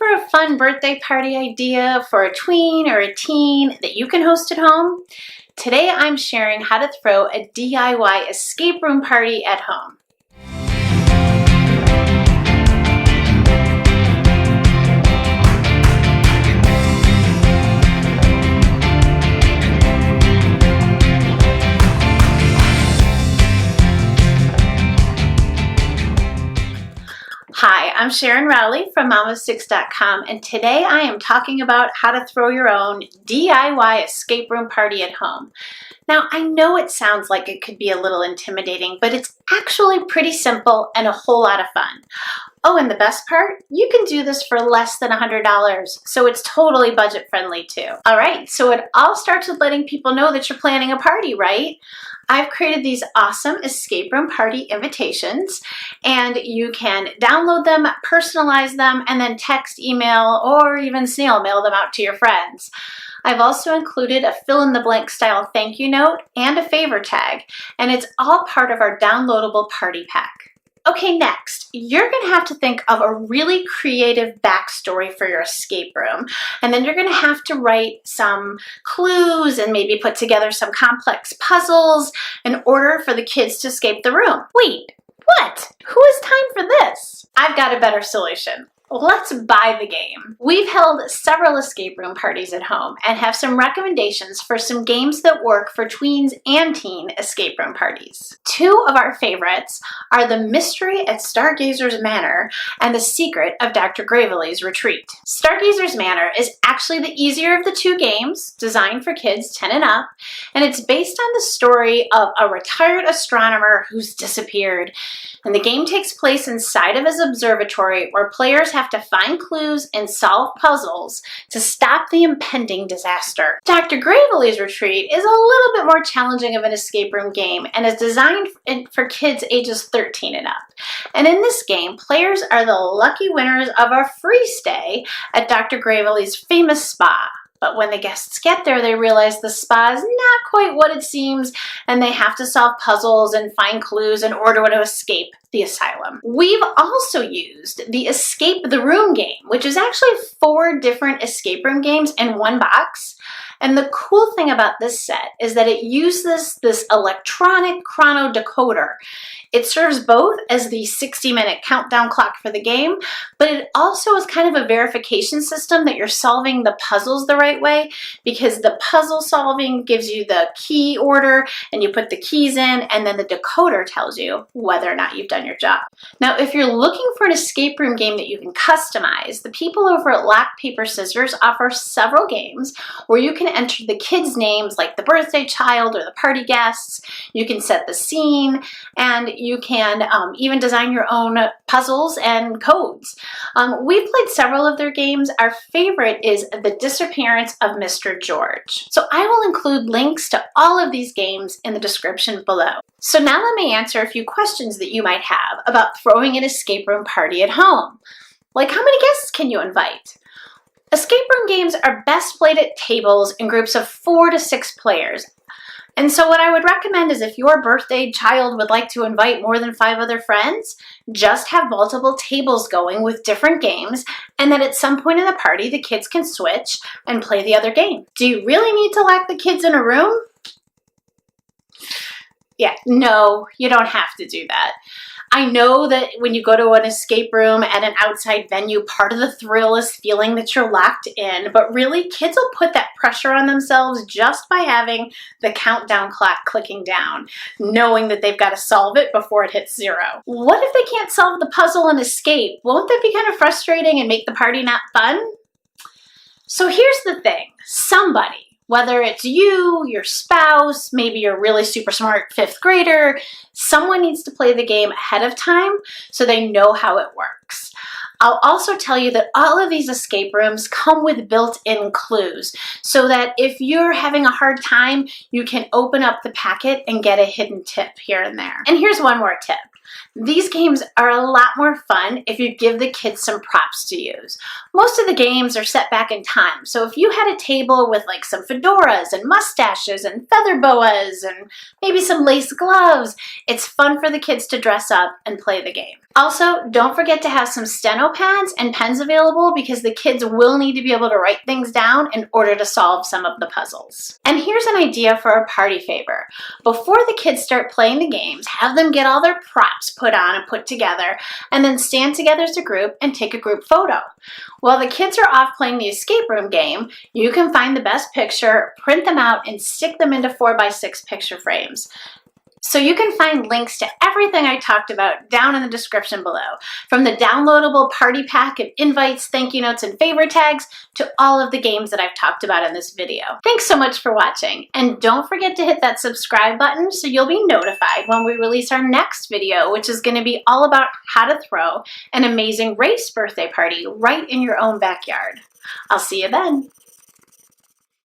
for a fun birthday party idea for a tween or a teen that you can host at home? Today I'm sharing how to throw a DIY escape room party at home. Hi, I'm Sharon Rowley from Mama6.com, and today I am talking about how to throw your own DIY escape room party at home. Now, I know it sounds like it could be a little intimidating, but it's actually pretty simple and a whole lot of fun. Oh, and the best part? You can do this for less than $100, so it's totally budget friendly too. All right, so it all starts with letting people know that you're planning a party, right? I've created these awesome escape room party invitations, and you can download them, personalize them, and then text, email, or even snail mail them out to your friends. I've also included a fill-in-the-blank style thank you note and a favor tag, and it's all part of our downloadable party pack. Okay, next, you're going to have to think of a really creative backstory for your escape room, and then you're going to have to write some clues and maybe put together some complex puzzles in order for the kids to escape the room. Wait, what? Who has time for this? I've got a better solution. Let's buy the game. We've held several escape room parties at home and have some recommendations for some games that work for tweens and teen escape room parties. Two of our favorites are The Mystery at Stargazer's Manor and The Secret of Dr. Gravely's Retreat. Stargazer's Manor is actually the easier of the two games, designed for kids 10 and up, and it's based on the story of a retired astronomer who's disappeared. And the game takes place inside of his observatory where players have to find clues and solve puzzles to stop the impending disaster. Dr. Gravely's Retreat is a little bit more challenging of an escape room game and is designed for kids ages 13 and up. And in this game, players are the lucky winners of a free stay at Dr. Gravely's famous spa. But when the guests get there, they realize the spa is not quite what it seems, and they have to solve puzzles and find clues in order to escape the asylum. We've also used the Escape the Room game, which is actually 4 different escape room games in one box. And the cool thing about this set is that it uses this electronic chrono decoder. It serves both as the 60-minute countdown clock for the game, but it also is kind of a verification system that you're solving the puzzles the right way, because the puzzle solving gives you the key order and you put the keys in, and then the decoder tells you whether or not you've done your job. Now, if you're looking for an escape room game that you can customize, the people over at Rock, Paper, Scissors offer several games where you can enter the kids' names like the birthday child or the party guests. You can set the scene, and you can even design your own puzzles and codes. We've played several of their games. Our favorite is The Disappearance of Mr. George. So I will include links to all of these games in the description below. So now let me answer a few questions that you might have about throwing an escape room party at home. Like, how many guests can you invite? Escape room games are best played at tables in groups of 4 to 6 players. And so what I would recommend is if your birthday child would like to invite more than 5 other friends, just have multiple tables going with different games, and then at some point in the party, the kids can switch and play the other game. Do you really need to lock the kids in a room? Yeah, no, you don't have to do that. I know that when you go to an escape room at an outside venue, part of the thrill is feeling that you're locked in, but really kids will put that pressure on themselves just by having the countdown clock clicking down, knowing that they've got to solve it before it hits 0. What if they can't solve the puzzle and escape? Won't that be kind of frustrating and make the party not fun? So here's the thing, somebody, whether it's you, your spouse, maybe you're really super smart 5th grader, someone needs to play the game ahead of time so they know how it works. I'll also tell you that all of these escape rooms come with built-in clues so that if you're having a hard time, you can open up the packet and get a hidden tip here and there. And here's one more tip. These games are a lot more fun if you give the kids some props to use. Most of the games are set back in time, so if you had a table with like some fedoras and mustaches and feather boas and maybe some lace gloves, it's fun for the kids to dress up and play the game. Also, don't forget to have some steno pads and pens available because the kids will need to be able to write things down in order to solve some of the puzzles. And here's an idea for a party favor. Before the kids start playing the games, have them get all their props put on and put together, and then stand together as a group and take a group photo. While the kids are off playing the escape room game, you can find the best picture, print them out, and stick them into 4x6 picture frames. So you can find links to everything I talked about down in the description below, from the downloadable party pack of invites, thank you notes, and favor tags, to all of the games that I've talked about in this video. Thanks so much for watching, and don't forget to hit that subscribe button so you'll be notified when we release our next video, which is going to be all about how to throw an amazing race birthday party right in your own backyard. I'll see you then.